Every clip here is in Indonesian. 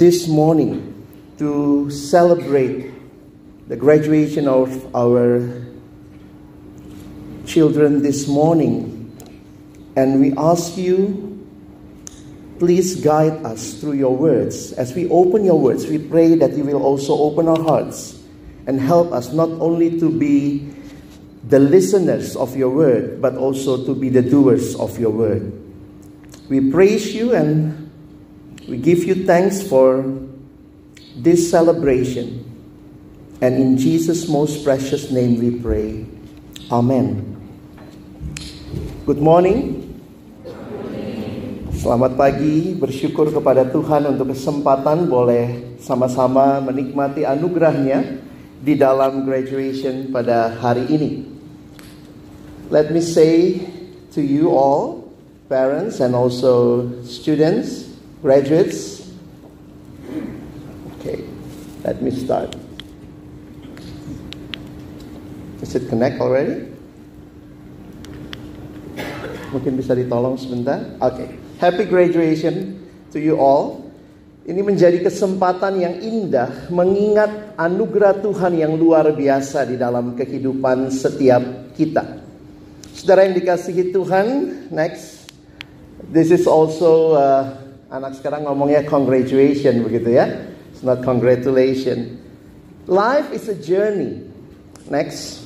this morning to celebrate the graduation of our children this morning. And we ask you, please guide us through your words. As we open your words, we pray that you will also open our hearts and help us not only to be the listeners of your word, but also to be the doers of your word. We praise you and we give you thanks for this celebration. And in Jesus' most precious name we pray. Amen. Good morning. Selamat pagi, bersyukur kepada Tuhan untuk kesempatan boleh sama-sama menikmati anugerahnya di dalam graduation pada hari ini. Let me say to you all, parents and also students, graduates. Okay, let me start. Is it connect already? Mungkin bisa ditolong sebentar. Okay. Happy graduation to you all. Ini menjadi kesempatan yang indah mengingat anugerah Tuhan yang luar biasa di dalam kehidupan setiap kita. Saudara yang dikasihi Tuhan, next. This is also, anak sekarang ngomongnya congratulation begitu ya. It's not congratulation. Life is a journey. Next.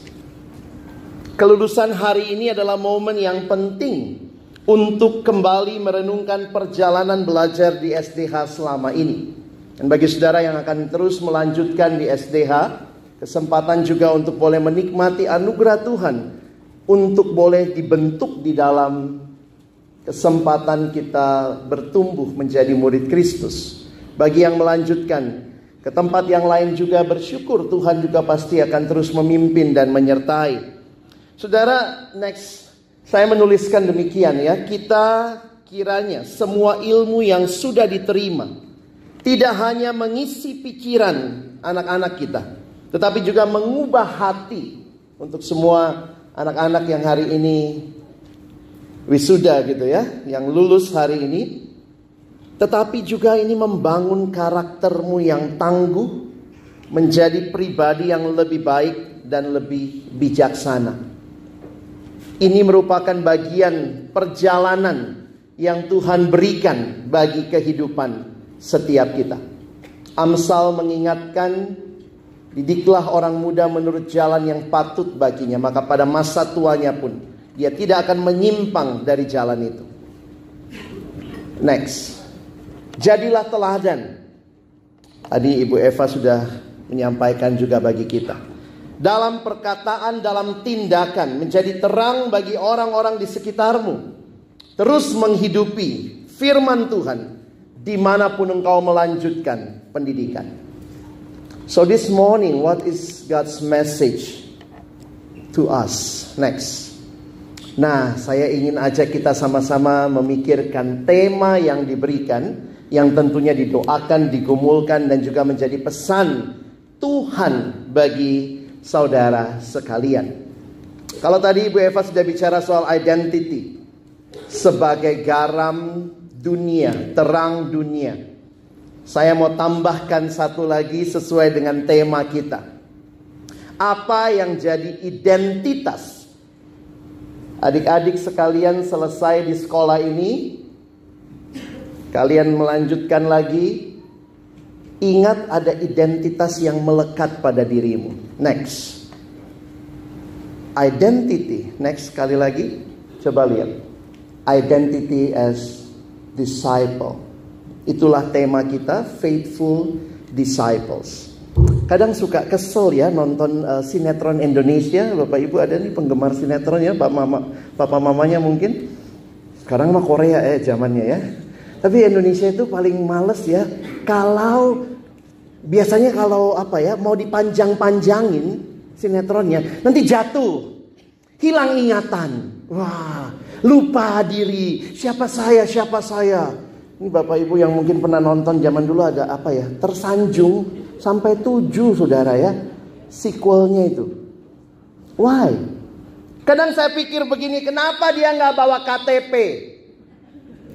Kelulusan hari ini adalah momen yang penting untuk kembali merenungkan perjalanan belajar di SDH selama ini. Dan bagi saudara yang akan terus melanjutkan di SDH, kesempatan juga untuk boleh menikmati anugerah Tuhan, untuk boleh dibentuk di dalam kesempatan kita bertumbuh menjadi murid Kristus. Bagi yang melanjutkan ke tempat yang lain juga bersyukur Tuhan juga pasti akan terus memimpin dan menyertai. Saudara, next. Saya menuliskan demikian ya, kita kiranya semua ilmu yang sudah diterima tidak hanya mengisi pikiran anak-anak kita, tetapi juga mengubah hati untuk semua anak-anak yang hari ini wisuda gitu ya, yang lulus hari ini. Tetapi juga ini membangun karaktermu yang tangguh, menjadi pribadi yang lebih baik dan lebih bijaksana. Ini merupakan bagian perjalanan yang Tuhan berikan bagi kehidupan setiap kita. Amsal mengingatkan, didiklah orang muda menurut jalan yang patut baginya, maka pada masa tuanya pun dia tidak akan menyimpang dari jalan itu. Next. Jadilah teladan. Tadi Ibu Eva sudah menyampaikan juga bagi kita. Dalam perkataan, dalam tindakan, menjadi terang bagi orang-orang di sekitarmu. Terus menghidupi firman Tuhan dimanapun engkau melanjutkan pendidikan. So this morning, what is God's message to us? Next. Nah, saya ingin ajak kita sama-sama memikirkan tema yang diberikan, yang tentunya didoakan, digumulkan, dan juga menjadi pesan Tuhan bagi saudara sekalian. Kalau tadi Ibu Eva sudah bicara soal identity sebagai garam dunia, terang dunia, saya mau tambahkan satu lagi sesuai dengan tema kita. Apa yang jadi identitas adik-adik sekalian selesai di sekolah ini, kalian melanjutkan lagi, ingat ada identitas yang melekat pada dirimu. Next. Identity. Next sekali lagi. Coba lihat. Identity as disciple. Itulah tema kita, faithful disciples. Kadang suka kesel ya nonton sinetron Indonesia. Bapak Ibu ada nih penggemar sinetron ya, Papa mamanya mungkin. Sekarang mah Korea zamannya ya. Tapi Indonesia itu paling males ya. Biasanya kalau mau dipanjang-panjangin sinetronnya, nanti jatuh, hilang ingatan, wah, lupa diri, siapa saya. Ini Bapak Ibu yang mungkin pernah nonton zaman dulu agak tersanjung sampai 7 saudara ya, sequelnya itu. Why? Kadang saya pikir begini, kenapa dia nggak bawa KTP?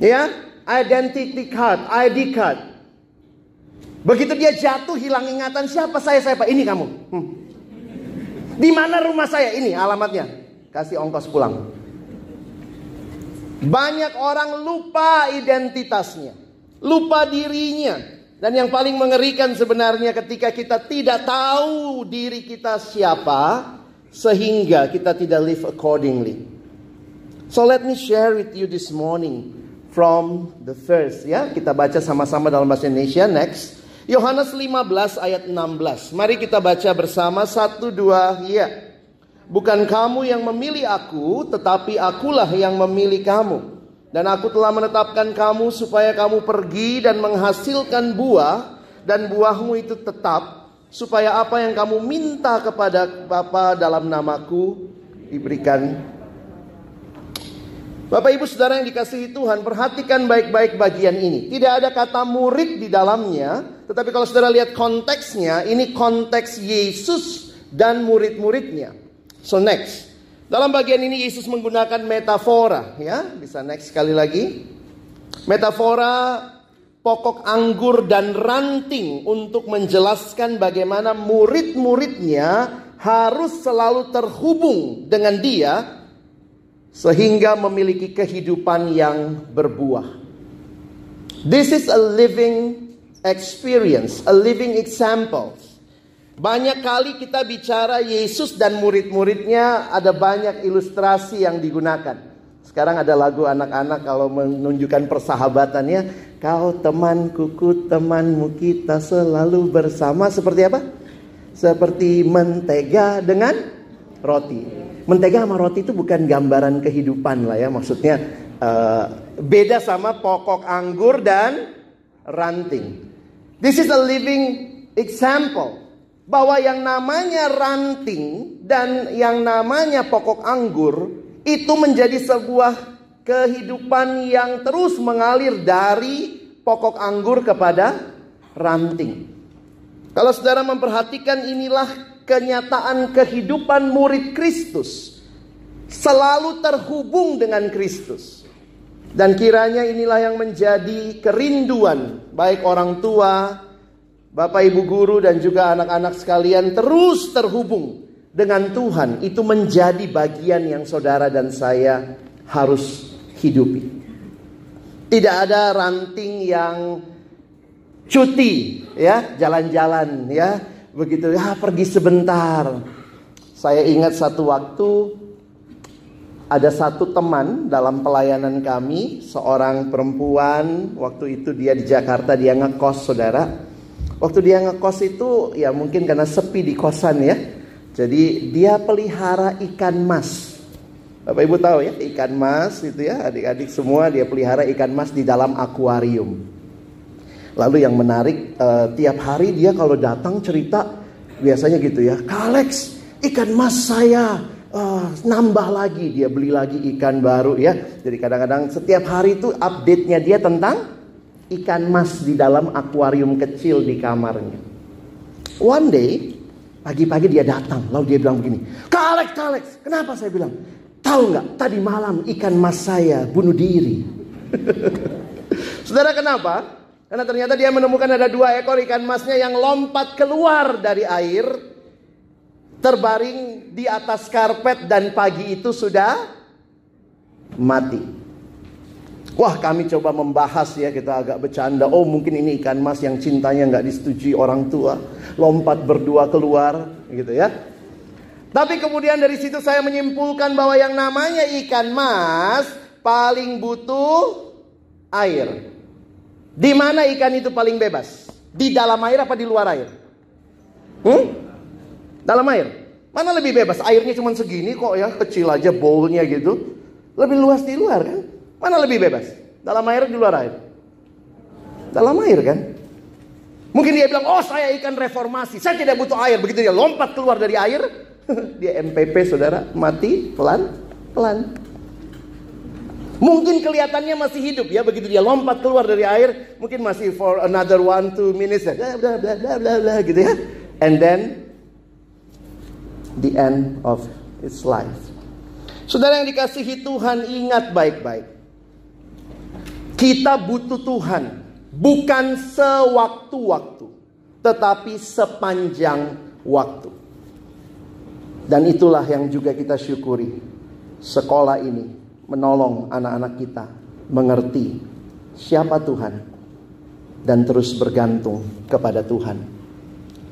Ya, identity card, ID card. Begitu dia jatuh, hilang ingatan, siapa saya Pak? Ini kamu. Di mana rumah saya? Ini alamatnya. Kasih ongkos pulang. Banyak orang lupa identitasnya, lupa dirinya. Dan yang paling mengerikan sebenarnya ketika kita tidak tahu diri kita siapa, sehingga kita tidak live accordingly. So let me share with you this morning from the verse, ya. Kita baca sama-sama dalam bahasa Indonesia. Next. Yohanes 15 ayat 16. Mari kita baca bersama. 1, 2, ya. Bukan kamu yang memilih aku, tetapi akulah yang memilih kamu. Dan aku telah menetapkan kamu supaya kamu pergi dan menghasilkan buah, dan buahmu itu tetap, supaya apa yang kamu minta kepada Bapa dalam namaku diberikan. Bapak Ibu Saudara yang dikasihi Tuhan, perhatikan baik-baik bagian ini. Tidak ada kata murid di dalamnya, tetapi kalau saudara lihat konteksnya, ini konteks Yesus dan murid-muridnya. So next, dalam bagian ini Yesus menggunakan metafora, ya. Bisa next sekali lagi. Metafora pokok anggur dan ranting untuk menjelaskan bagaimana murid-muridnya harus selalu terhubung dengan dia sehingga memiliki kehidupan yang berbuah. This is a living experience, a living example. Banyak kali kita bicara Yesus dan murid-muridnya, ada banyak ilustrasi yang digunakan. Sekarang ada lagu anak-anak kalau menunjukkan persahabatannya. Kau temanku, ku temanmu, kita selalu bersama. Seperti apa? Seperti mentega dengan roti. Mentega sama roti itu bukan gambaran kehidupan lah ya. Maksudnya beda sama pokok anggur dan ranting. This is a living example. Bahwa yang namanya ranting dan yang namanya pokok anggur itu menjadi sebuah kehidupan yang terus mengalir dari pokok anggur kepada ranting. Kalau saudara memperhatikan, inilah kenyataan kehidupan murid Kristus. Selalu terhubung dengan Kristus. Dan kiranya inilah yang menjadi kerinduan baik orang tua, Bapak Ibu guru dan juga anak-anak sekalian, terus terhubung dengan Tuhan. Itu menjadi bagian yang saudara dan saya harus hidupi. Tidak ada ranting yang cuti, ya, jalan-jalan, ya, begitu, ya, pergi sebentar. Saya ingat satu waktu ada satu teman dalam pelayanan kami, seorang perempuan. Waktu itu dia di Jakarta, dia ngekos, saudara. Waktu dia ngekos itu ya mungkin karena sepi di kosan ya. Jadi dia pelihara ikan mas. Bapak Ibu tahu ya, ikan mas itu ya, adik-adik semua dia pelihara ikan mas di dalam akuarium. Lalu yang menarik, tiap hari dia kalau datang cerita biasanya gitu ya, Kak Alex, ikan mas saya nambah lagi, dia beli lagi ikan baru ya. Jadi kadang-kadang setiap hari itu update-nya dia tentang ikan mas di dalam akuarium kecil di kamarnya. One day, pagi-pagi dia datang, lalu dia bilang begini, Kak Alex, kenapa? Saya bilang, tahu nggak? Tadi malam ikan mas saya bunuh diri. Saudara, kenapa? Karena ternyata dia menemukan ada 2 ekor ikan masnya yang lompat keluar dari air, terbaring di atas karpet, dan pagi itu sudah mati. Wah, kami coba membahas ya, kita agak bercanda. Oh, mungkin ini ikan mas yang cintanya nggak disetujui orang tua, lompat berdua keluar, gitu ya. Tapi kemudian dari situ saya menyimpulkan bahwa yang namanya ikan mas paling butuh air. Di mana ikan itu paling bebas? Di dalam air apa di luar air? Dalam air. Mana lebih bebas? Airnya cuma segini kok ya, kecil aja bowlnya gitu. Lebih luas di luar kan? Mana lebih bebas? Dalam air atau di luar air? Dalam air kan? Mungkin dia bilang, oh saya ikan reformasi, saya tidak butuh air. Begitu dia lompat keluar dari air, dia MPP saudara, mati pelan-pelan. Mungkin kelihatannya masih hidup ya, begitu dia lompat keluar dari air, mungkin masih for another 1-2 minutes, bla bla bla bla bla bla gitu ya. And then the end of its life. Saudara yang dikasihi Tuhan, ingat baik-baik. Kita butuh Tuhan. Bukan sewaktu-waktu, tetapi sepanjang waktu. Dan itulah yang juga kita syukuri. Sekolah ini menolong anak-anak kita mengerti siapa Tuhan dan terus bergantung kepada Tuhan.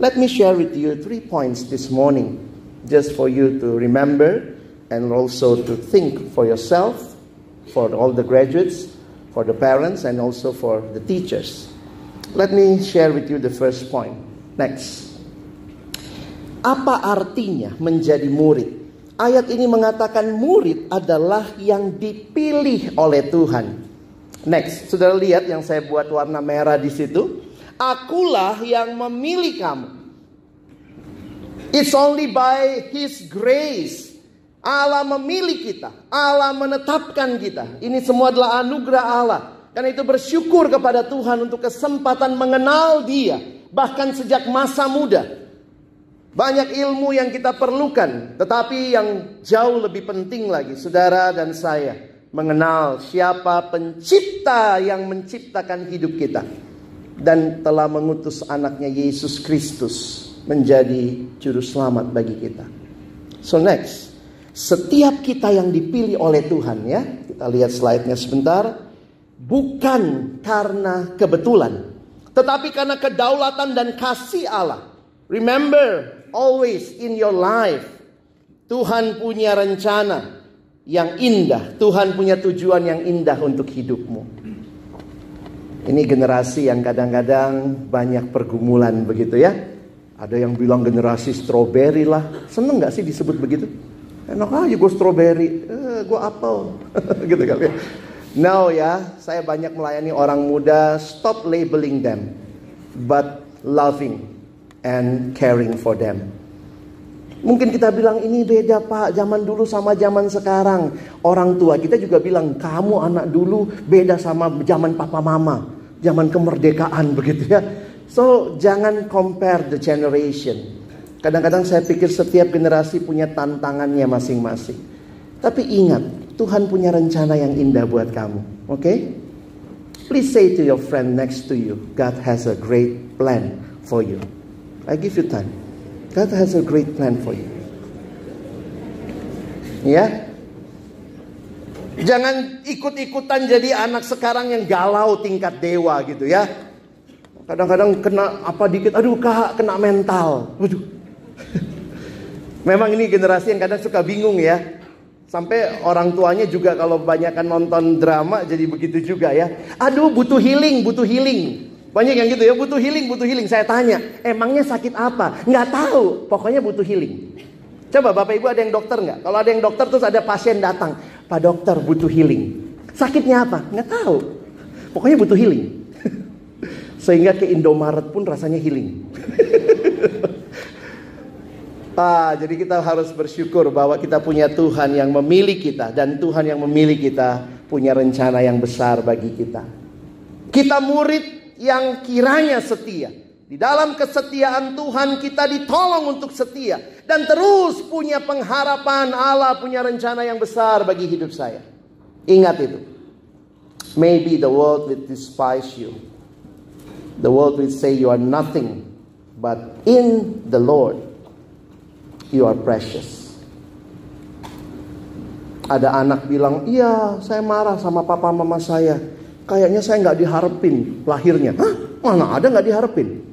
Let me share with you 3 points this morning, just for you to remember and also to think for yourself, for all the graduates, for the parents, and also for the teachers. Let me share with you the first point. Next. Apa artinya menjadi murid? Ayat ini mengatakan murid adalah yang dipilih oleh Tuhan. Next, saudara lihat yang saya buat warna merah di situ. Akulah yang memilih kamu. It's only by His grace. Allah memilih kita. Allah menetapkan kita. Ini semua adalah anugerah Allah. Karena itu bersyukur kepada Tuhan untuk kesempatan mengenal Dia. Bahkan sejak masa muda. Banyak ilmu yang kita perlukan. Tetapi yang jauh lebih penting lagi, saudara dan saya, mengenal siapa pencipta yang menciptakan hidup kita. Dan telah mengutus anaknya Yesus Kristus menjadi juru selamat bagi kita. So next, setiap kita yang dipilih oleh Tuhan, ya, kita lihat slide-nya sebentar. Bukan karena kebetulan, tetapi karena kedaulatan dan kasih Allah. Remember, always in your life, Tuhan punya rencana yang indah. Tuhan punya tujuan yang indah untuk hidupmu. Ini generasi yang kadang-kadang banyak pergumulan begitu ya. Ada yang bilang generasi strawberry lah. Seneng gak sih disebut begitu? Enak aja gue strawberry, gue apel. Gitu kali ya. No ya, saya banyak melayani orang muda. Stop labeling them, but loving and caring for them. Mungkin kita bilang ini beda pak, zaman dulu sama zaman sekarang. Orang tua kita juga bilang kamu anak dulu beda sama zaman papa mama, zaman kemerdekaan begitu ya. So jangan compare the generation. Kadang-kadang saya pikir setiap generasi punya tantangannya masing-masing. Tapi ingat, Tuhan punya rencana yang indah buat kamu. Okay? Please say to your friend next to you, God has a great plan for you. I give you time. God has a great plan for you. Ya. Jangan ikut-ikutan jadi anak sekarang yang galau tingkat dewa gitu ya. Kadang-kadang kena apa dikit, aduh kak, kena mental. Waduh. Memang ini generasi yang kadang suka bingung ya. Sampai orang tuanya juga kalau kebanyakan nonton drama jadi begitu juga ya. Aduh butuh healing, butuh healing. Banyak yang gitu ya, butuh healing, butuh healing. Saya tanya, emangnya sakit apa? Nggak tahu, pokoknya butuh healing. Coba Bapak Ibu ada yang dokter nggak? Kalau ada yang dokter terus ada pasien datang, Pak dokter butuh healing. Sakitnya apa? Nggak tahu, pokoknya butuh healing. Sehingga ke Indomaret pun rasanya healing. Jadi kita harus bersyukur bahwa kita punya Tuhan yang memilih kita. Dan Tuhan yang memilih kita punya rencana yang besar bagi kita. Kita murid yang kiranya setia. Di dalam kesetiaan Tuhan kita ditolong untuk setia. Dan terus punya pengharapan Allah punya rencana yang besar bagi hidup saya. Ingat itu. Maybe the world will despise you. The world will say you are nothing. But in the Lord, you are precious. Ada anak bilang, iya saya marah sama papa mama saya. Kayaknya saya gak diharapin lahirnya. Hah? Mana ada gak diharapin?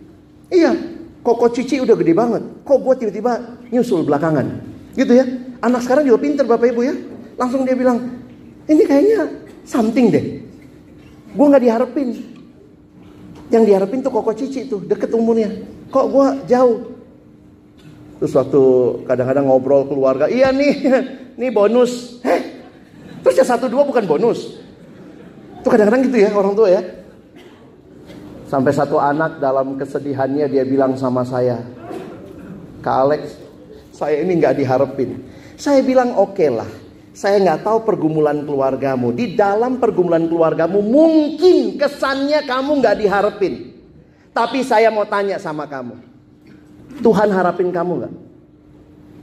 Iya, koko Cici udah gede banget. Kok gue tiba-tiba nyusul belakangan? Gitu ya. Anak sekarang juga pinter Bapak Ibu ya. Langsung dia bilang, ini kayaknya something deh. Gue gak diharapin. Yang diharapin tuh koko Cici tuh, deket umurnya. Kok gue jauh? Terus waktu kadang-kadang ngobrol keluarga, iya nih bonus. Terus ya 1-2 bukan bonus. Itu kadang-kadang gitu ya orang tua ya. Sampai satu anak dalam kesedihannya dia bilang sama saya, Kak Alex, saya ini gak diharapin. Saya bilang oke lah, saya gak tahu pergumulan keluargamu. Di dalam pergumulan keluargamu mungkin kesannya kamu gak diharapin. Tapi saya mau tanya sama kamu, Tuhan harapin kamu gak?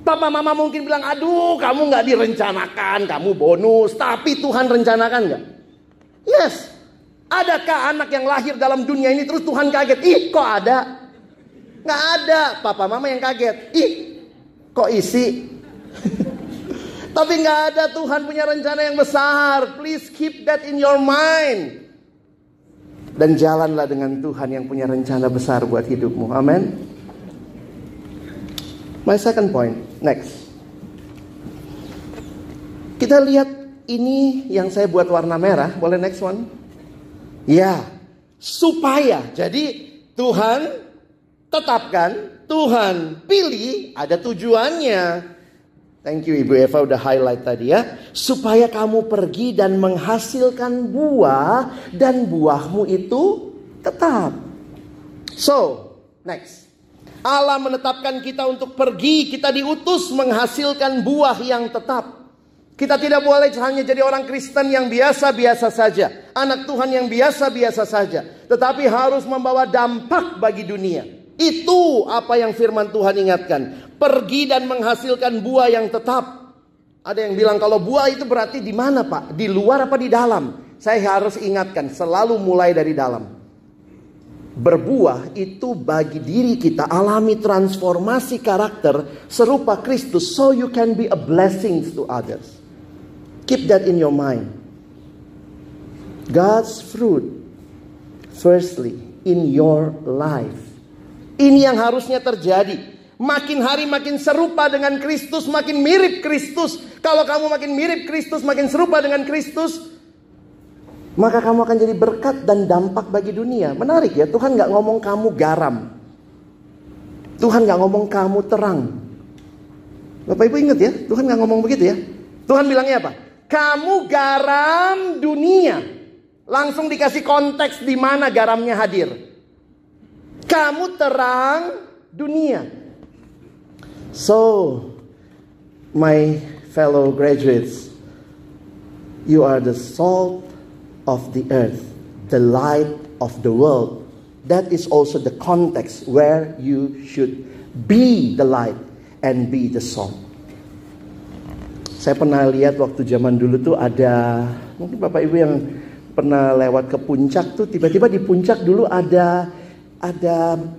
Papa mama mungkin bilang, aduh kamu gak direncanakan, kamu bonus. Tapi Tuhan rencanakan gak? Yes. Adakah anak yang lahir dalam dunia ini terus Tuhan kaget? Ih, kok ada? Nggak ada. Papa mama yang kaget. Ih, kok isi? Tapi nggak ada. Tuhan punya rencana yang besar. Please keep that in your mind. Dan jalanlah dengan Tuhan yang punya rencana besar buat hidupmu. Amin. My second point. Next. Kita lihat ini yang saya buat warna merah. Boleh next one? Ya, supaya. Jadi Tuhan tetapkan, Tuhan pilih, ada tujuannya. Thank you Ibu Eva udah highlight tadi ya. Supaya kamu pergi dan menghasilkan buah, dan buahmu itu tetap. So, next. Allah menetapkan kita untuk pergi, kita diutus menghasilkan buah yang tetap. Kita tidak boleh hanya jadi orang Kristen yang biasa-biasa saja, anak Tuhan yang biasa-biasa saja, tetapi harus membawa dampak bagi dunia. Itu apa yang firman Tuhan ingatkan. Pergi dan menghasilkan buah yang tetap. Ada yang bilang kalau buah itu berarti di mana Pak? Di luar apa di dalam? Saya harus ingatkan, selalu mulai dari dalam. Berbuah itu bagi diri kita, alami transformasi karakter serupa Kristus, so you can be a blessing to others. Keep that in your mind. God's fruit, firstly, in your life. Ini yang harusnya terjadi. Makin hari makin serupa dengan Kristus, makin mirip Kristus. Kalau kamu makin mirip Kristus, makin serupa dengan Kristus, maka kamu akan jadi berkat dan dampak bagi dunia. Menarik ya, Tuhan gak ngomong kamu garam. Tuhan gak ngomong kamu terang. Bapak Ibu ingat ya, Tuhan gak ngomong begitu ya. Tuhan bilangnya apa? Kamu garam dunia. Langsung dikasih konteks di mana garamnya hadir. Kamu terang dunia. So, my fellow graduates, you are the salt of the earth, the light of the world. That is also the context where you should be the light and be the salt. Saya pernah lihat waktu zaman dulu tuh ada, mungkin Bapak Ibu yang pernah lewat ke puncak tuh, tiba-tiba di puncak dulu ada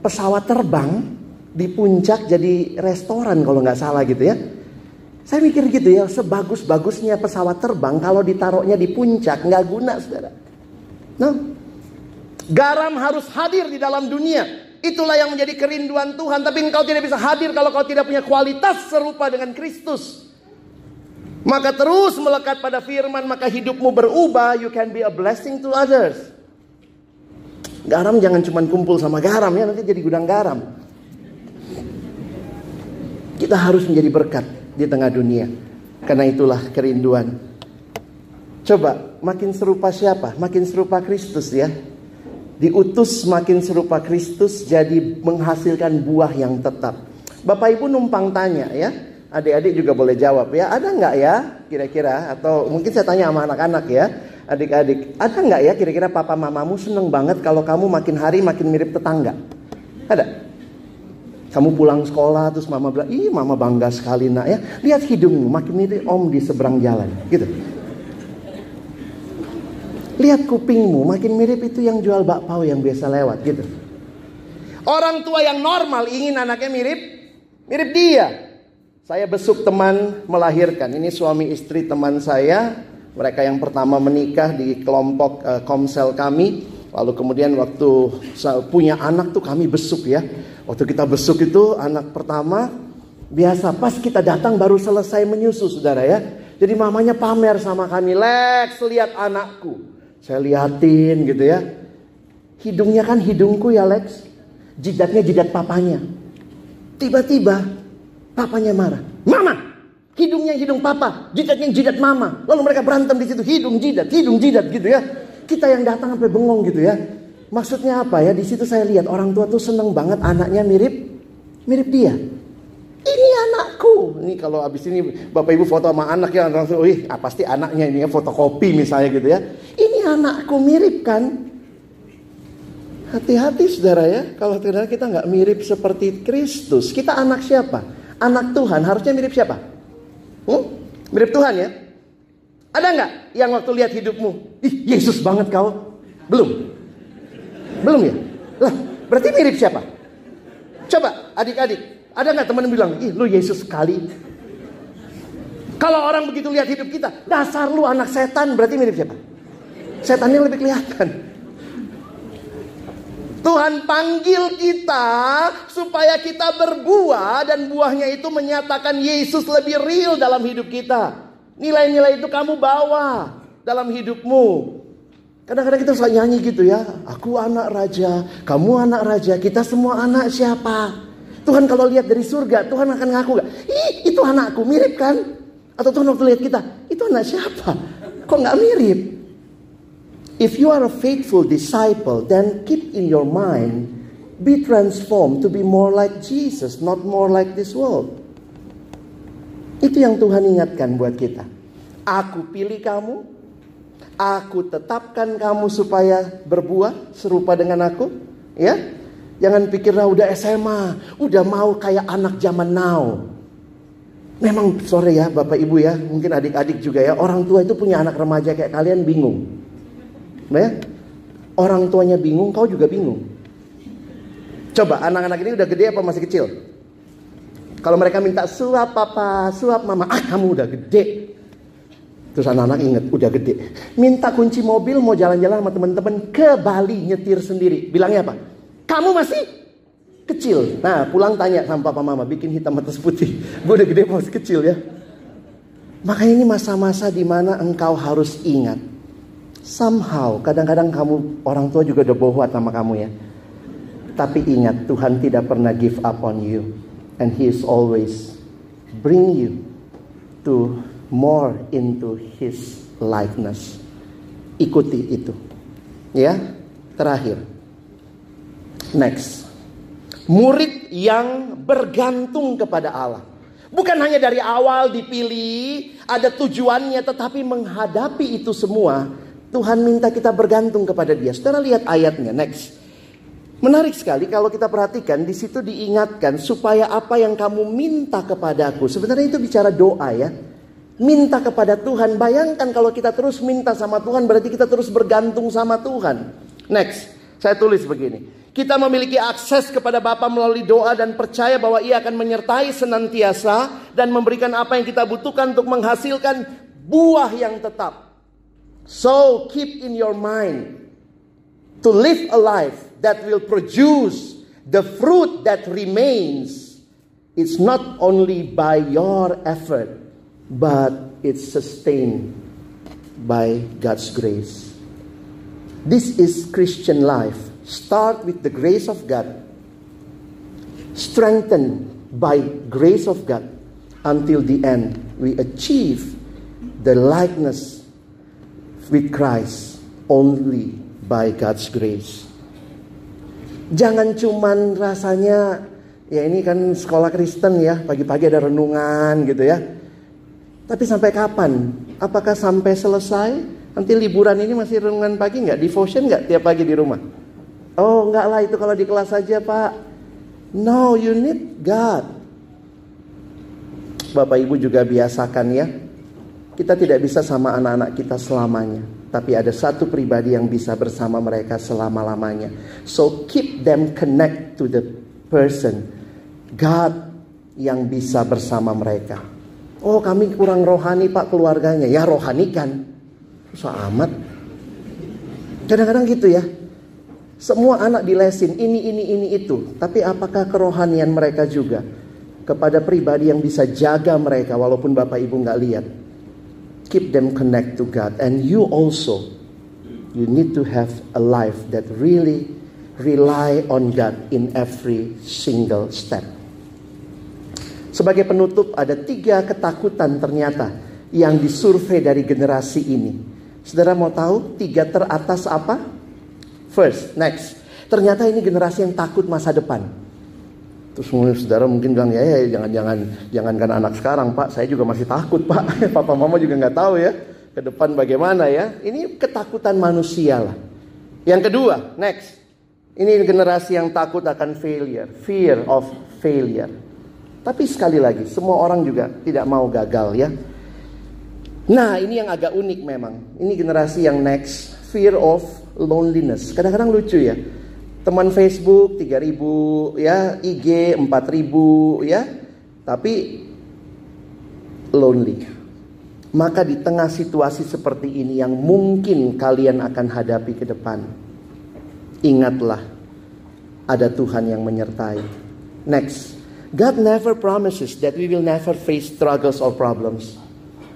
pesawat terbang di puncak jadi restoran kalau nggak salah gitu ya. Saya mikir gitu ya, sebagus-bagusnya pesawat terbang kalau ditaruhnya di puncak nggak guna saudara. No. Garam harus hadir di dalam dunia. Itulah yang menjadi kerinduan Tuhan. Tapi engkau tidak bisa hadir kalau kau tidak punya kualitas serupa dengan Kristus. Maka terus melekat pada firman, maka hidupmu berubah. You can be a blessing to others. Garam jangan cuma kumpul sama garam ya, nanti jadi gudang garam. Kita harus menjadi berkat di tengah dunia. Karena itulah kerinduan. Coba makin serupa siapa? Makin serupa Kristus ya. Diutus makin serupa Kristus, jadi menghasilkan buah yang tetap. Bapak Ibu numpang tanya ya. Adik-adik juga boleh jawab ya. Ada nggak ya kira-kira? Atau mungkin saya tanya sama anak-anak ya. Adik-adik, ada nggak ya kira-kira papa mamamu seneng banget kalau kamu makin hari makin mirip tetangga? Ada? Kamu pulang sekolah terus mama bilang, ih mama bangga sekali nak ya. Lihat hidungmu makin mirip om di seberang jalan. Gitu. Lihat kupingmu makin mirip itu yang jual bakpao yang biasa lewat gitu. Orang tua yang normal ingin anaknya mirip dia. Saya besuk teman melahirkan. Ini suami istri teman saya. Mereka yang pertama menikah di kelompok komsel kami. Lalu kemudian waktu punya anak tuh kami besuk ya. Waktu kita besuk itu anak pertama. Biasa pas kita datang baru selesai menyusu saudara ya. Jadi mamanya pamer sama kami. Lex lihat anakku. Saya liatin gitu ya. Hidungnya kan hidungku ya Lex. Jidatnya jidat papanya. Tiba-tiba papanya marah. Mama, hidungnya hidung papa, jidatnya jidat mama. Lalu mereka berantem di situ, hidung jidat gitu ya. Kita yang datang sampai bengong gitu ya. Maksudnya apa ya? Di situ saya lihat orang tua tuh seneng banget anaknya mirip dia. Ini anakku. Ini kalau abis ini Bapak Ibu foto sama anak ya langsung, wih, pasti anaknya ini ya fotokopi misalnya gitu ya. Ini anakku mirip kan? Hati-hati saudara ya, kalau saudara kita nggak mirip seperti Kristus. Kita anak siapa? Anak Tuhan, harusnya mirip siapa? Mirip Tuhan ya? Ada nggak yang waktu lihat hidupmu, ih Yesus banget kau? Belum? Belum ya? Lah, berarti mirip siapa? Coba adik-adik, ada nggak teman bilang, ih lu Yesus sekali. Kalau orang begitu lihat hidup kita, dasar lu anak setan, berarti mirip siapa? Setannya lebih kelihatan. Tuhan panggil kita supaya kita berbuah, dan buahnya itu menyatakan Yesus lebih real dalam hidup kita. Nilai-nilai itu kamu bawa dalam hidupmu. Kadang-kadang kita selalu nyanyi gitu ya. Aku anak raja, kamu anak raja, kita semua anak siapa? Tuhan kalau lihat dari surga, Tuhan akan ngaku gak? Ih, itu anakku, mirip kan? Atau Tuhan waktu lihat kita, itu anak siapa? Kok gak mirip? If you are a faithful disciple, then keep in your mind, be transformed to be more like Jesus, not more like this world. Itu yang Tuhan ingatkan buat kita. Aku pilih kamu, aku tetapkan kamu supaya berbuah serupa dengan aku. Ya, jangan pikirlah udah SMA, udah mau kayak anak zaman now. Memang sorry ya Bapak Ibu ya, mungkin adik-adik juga ya, orang tua itu punya anak remaja kayak kalian bingung. Ya? Orang tuanya bingung, kau juga bingung. Coba anak-anak ini udah gede apa masih kecil? Kalau mereka minta suap papa, suap mama, kamu udah gede. Terus anak-anak inget, udah gede. Minta kunci mobil mau jalan-jalan sama teman-teman ke Bali nyetir sendiri. Bilangnya apa? Kamu masih kecil. Nah pulang tanya sama papa mama, bikin hitam atas putih. Gue udah gede masih kecil ya. Makanya ini masa-masa dimana engkau harus ingat. Somehow, kadang-kadang kamu, orang tua juga udah bohong sama kamu ya. Tapi ingat, Tuhan tidak pernah give up on you. And He is always bring you to more into His likeness. Ikuti itu. Ya, terakhir. Next. Murid yang bergantung kepada Allah. Bukan hanya dari awal dipilih, ada tujuannya, tetapi menghadapi itu semua, Tuhan minta kita bergantung kepada Dia. Saudara lihat ayatnya, next. Menarik sekali kalau kita perhatikan, di situ diingatkan supaya apa yang kamu minta kepadaku. Sebenarnya itu bicara doa ya. Minta kepada Tuhan. Bayangkan kalau kita terus minta sama Tuhan, berarti kita terus bergantung sama Tuhan. Next, saya tulis begini. Kita memiliki akses kepada Bapa melalui doa dan percaya bahwa Ia akan menyertai senantiasa dan memberikan apa yang kita butuhkan untuk menghasilkan buah yang tetap. So keep in your mind to live a life that will produce the fruit that remains. It's not only by your effort, but it's sustained by God's grace. This is Christian life. Start with the grace of God, strengthened by grace of God, until the end we achieve the likeness with Christ only by God's grace. Jangan cuman rasanya, ya ini kan sekolah Kristen ya, pagi-pagi ada renungan gitu ya. Tapi sampai kapan? Apakah sampai selesai? Nanti liburan ini masih renungan pagi nggak? Devotion nggak tiap pagi di rumah? Oh enggak lah, itu kalau di kelas saja Pak. No, you need God. Bapak Ibu juga biasakan ya. Kita tidak bisa sama anak-anak kita selamanya. Tapi ada satu pribadi yang bisa bersama mereka selama-lamanya. So keep them connect to the person, God, yang bisa bersama mereka. Oh kami kurang rohani Pak keluarganya. Ya rohani kan. Susah amat. Kadang-kadang gitu ya. Semua anak dilesin ini itu. Tapi apakah kerohanian mereka juga kepada pribadi yang bisa jaga mereka walaupun Bapak Ibu nggak lihat? Keep them connect to God. And you also, you need to have a life that really rely on God in every single step. Sebagai penutup, ada 3 ketakutan ternyata yang disurvei dari generasi ini. Saudara mau tahu 3 teratas apa? First, next. Ternyata ini generasi yang takut masa depan. Terus saudara mungkin bilang, ya jangan anak sekarang Pak, saya juga masih takut Pak. Papa mama juga nggak tahu ya ke depan bagaimana ya. Ini ketakutan manusia lah. Yang kedua, next. Ini generasi yang takut akan failure, fear of failure. Tapi sekali lagi, semua orang juga tidak mau gagal ya. Nah ini yang agak unik memang. Ini generasi yang next, fear of loneliness. Kadang-kadang lucu ya. Teman Facebook 3.000 ya, IG 4.000 ya. Tapi lonely. Maka di tengah situasi seperti ini yang mungkin kalian akan hadapi ke depan, ingatlah ada Tuhan yang menyertai. Next, God never promises that we will never face struggles or problems.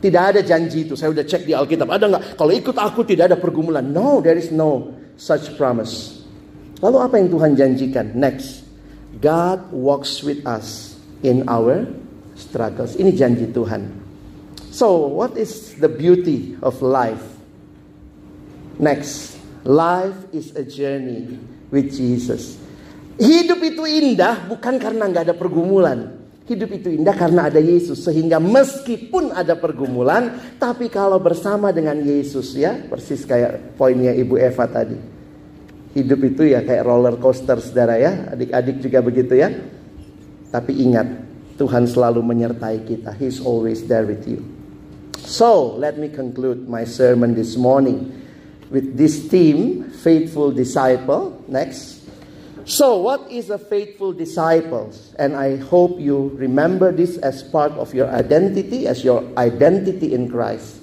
Tidak ada janji itu. Saya udah cek di Alkitab. Ada nggak? Kalau ikut aku tidak ada pergumulan. No, there is no such promise. Lalu apa yang Tuhan janjikan? Next, God walks with us in our struggles. Ini janji Tuhan. So, what is the beauty of life? Next, life is a journey with Jesus. Hidup itu indah bukan karena nggak ada pergumulan. Hidup itu indah karena ada Yesus. Sehingga meskipun ada pergumulan, tapi kalau bersama dengan Yesus ya, persis kayak poinnya Ibu Eva tadi. Hidup itu ya kayak roller coaster, saudara ya. Adik-adik juga begitu ya. Tapi ingat, Tuhan selalu menyertai kita. He's always there with you. So, let me conclude my sermon this morning with this theme, faithful disciple. Next. So, what is a faithful disciple? And I hope you remember this as part of your identity, as your identity in Christ.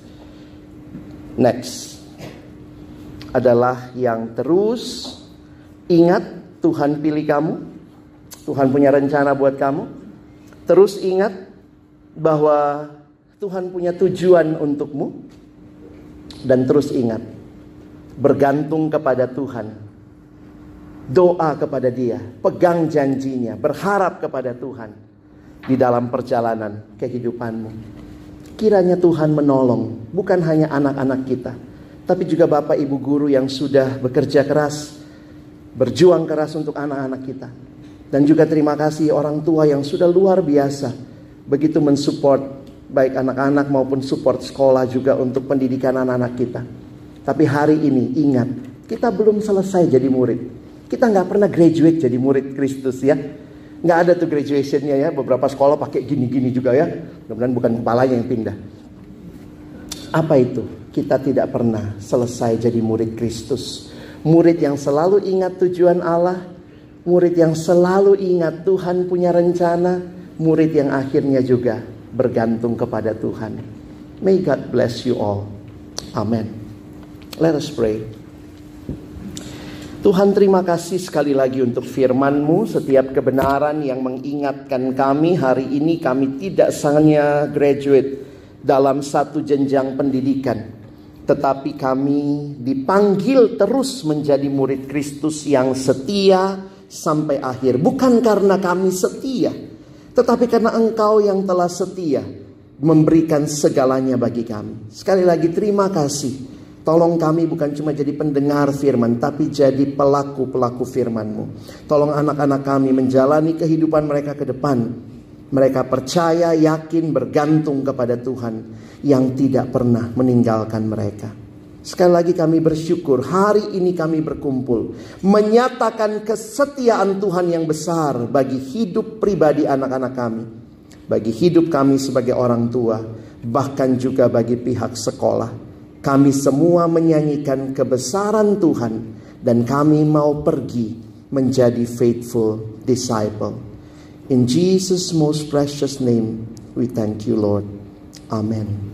Next. Adalah yang terus ingat Tuhan pilih kamu. Tuhan punya rencana buat kamu. Terus ingat bahwa Tuhan punya tujuan untukmu. Dan terus ingat, bergantung kepada Tuhan. Doa kepada Dia, pegang janjinya, berharap kepada Tuhan di dalam perjalanan kehidupanmu. Kiranya Tuhan menolong, bukan hanya anak-anak kita, tapi juga Bapak Ibu guru yang sudah bekerja keras, berjuang keras untuk anak-anak kita. Dan juga terima kasih orang tua yang sudah luar biasa, begitu mensupport baik anak-anak maupun support sekolah juga untuk pendidikan anak-anak kita. Tapi hari ini ingat, kita belum selesai jadi murid. Kita nggak pernah graduate jadi murid Kristus ya. Nggak ada tuh graduationnya ya. Beberapa sekolah pakai gini-gini juga ya. Mudah-mudahan bukan kepalanya yang pindah. Apa itu? Kita tidak pernah selesai jadi murid Kristus. Murid yang selalu ingat tujuan Allah. Murid yang selalu ingat Tuhan punya rencana. Murid yang akhirnya juga bergantung kepada Tuhan. May God bless you all. Amen. Let us pray. Tuhan, terima kasih sekali lagi untuk firman-Mu, setiap kebenaran yang mengingatkan kami hari ini kami tidak hanya graduate dalam satu jenjang pendidikan, tetapi kami dipanggil terus menjadi murid Kristus yang setia sampai akhir. Bukan karena kami setia, tetapi karena Engkau yang telah setia memberikan segalanya bagi kami. Sekali lagi terima kasih. Tolong kami bukan cuma jadi pendengar firman, tapi jadi pelaku-pelaku firman-Mu. Tolong anak-anak kami menjalani kehidupan mereka ke depan. Mereka percaya, yakin, bergantung kepada Tuhan yang tidak pernah meninggalkan mereka. Sekali lagi kami bersyukur hari ini kami berkumpul, menyatakan kesetiaan Tuhan yang besar bagi hidup pribadi anak-anak kami, bagi hidup kami sebagai orang tua, bahkan juga bagi pihak sekolah. Kami semua menyanyikan kebesaran Tuhan dan kami mau pergi menjadi faithful disciple. In Jesus' most precious name, we thank you, Lord. Amen.